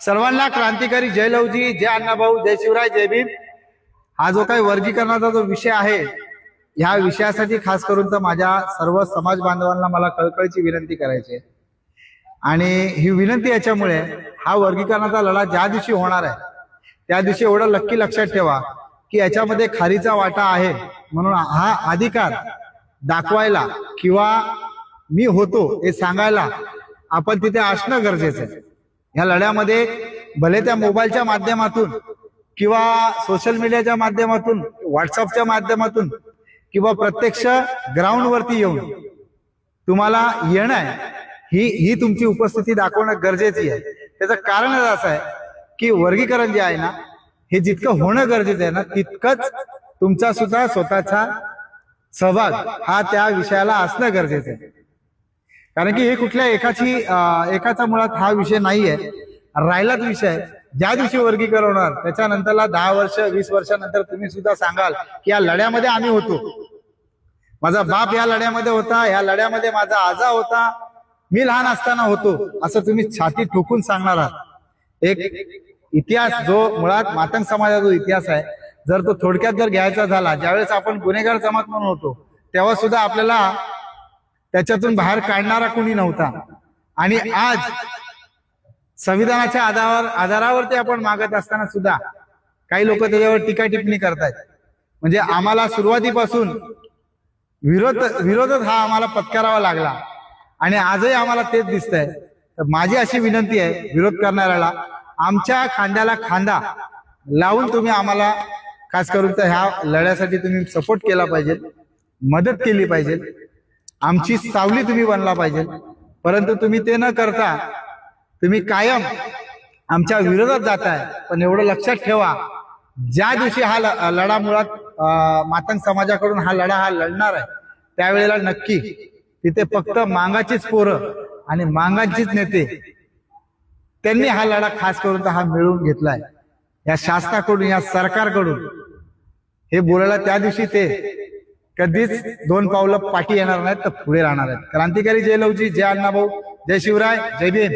सर्वांना क्रांतिकारी जय लवजी, जय अण्णाभाऊ, जय शिवराय, जय भीम। हा जो काही वर्गीकरणाचा जो विषय आहे, ह्या विषयासाठी खास करून तर माझ्या सर्व समाज बांधवांना मला कळकळीची विनंती करायची आहे। आणि ही विनंती याच्यामुळे, हा वर्गीकरणाचा लढा ज्या दिवशी होणार आहे त्या दिवशी एवढं नक्की लक्षात ठेवा की याच्यामध्ये खारीचा वाटा आहे, म्हणून हा अधिकार दाखवायला किंवा मी होतो हे सांगायला आपण तिथे असणं गरजेचं आहे। या लढ्यामध्ये भले त्या मोबाईलच्या माध्यमातून किंवा सोशल मीडियाच्या माध्यमातून, व्हॉट्सअपच्या माध्यमातून किंवा प्रत्यक्ष ग्राउंडवरती येऊन तुम्हाला येणं आहे, ही तुमची उपस्थिती दाखवणं गरजेची आहे। त्याचं कारण असं आहे की वर्गीकरण जे आहे ना, हे जितकं होणं गरजेचं आहे ना, तितकंच तुमचा सुद्धा स्वतःचा सहभाग हा त्या विषयाला असणं गरजेचं आहे। कारण की हे कुठल्या एकाचा मुळात हा विषय नाहीये, राहिलाच विषय। ज्या दिवशी वर्गीकरण होणार त्याच्यानंतरला 10 वर्ष 20 वर्षानंतर तुम्ही सुद्धा सांगाल की या लढ्यामध्ये आम्ही होतो, माझा बाप या लढ्यामध्ये होता, या लढ्यामध्ये माझा आजा होता, मी लहान असताना होतो, असं तुम्ही छाती ठोकून सांगणार आहात। एक इतिहास जो मुळात मातंग समाजाचा जो इतिहास आहे, जर तो थोडक्यात जर घ्यायचा झाला, ज्यावेळेस आपण गुन्हेगार समाज म्हणून होतो तेव्हा सुद्धा आपल्याला त्याच्यातून बाहेर काढणारा कोणी नव्हता। आणि आज संविधानाच्या आधारावरती आपण मागत असताना सुद्धा काही लोक त्याच्यावर टीका टिप्पणी करतायत। म्हणजे आम्हाला सुरुवातीपासून विरोधच हा आम्हाला पत्करावा लागला आणि आजही आम्हाला तेच दिसतंय। तर माझी अशी विनंती आहे विरोध करणाऱ्याला, आमच्या खांद्याला खांदा लावून तुम्ही आम्हाला खास करून तर ह्या लढ्यासाठी तुम्ही सपोर्ट केला पाहिजे, मदत केली पाहिजे, आमची सावली तुम्ही बनला पाहिजे। परंतु तुम्ही ते न करता तुम्ही कायम आमच्या विरोधात जाताय। पण एवढं लक्षात ठेवा, ज्या दिवशी हा लढा मुळात मातंग समाजाकडून हा लढा लढणार आहे त्यावेळेला नक्की तिथे फक्त मांगाचीच पोरं आणि मांगाचीच नेते त्यांनी हा लढा खास करून तर हा मिळवून घेतलाय। या शासनाकडून, या सरकारकडून हे बोलायला त्या दिवशी ते कधीच 2 पावलं पाठी येणार नाहीत, तर पुढे राहणार आहेत। क्रांतिकारी जय लवजी, जय अण्णाभाऊ, जय शिवराय, जय भीम।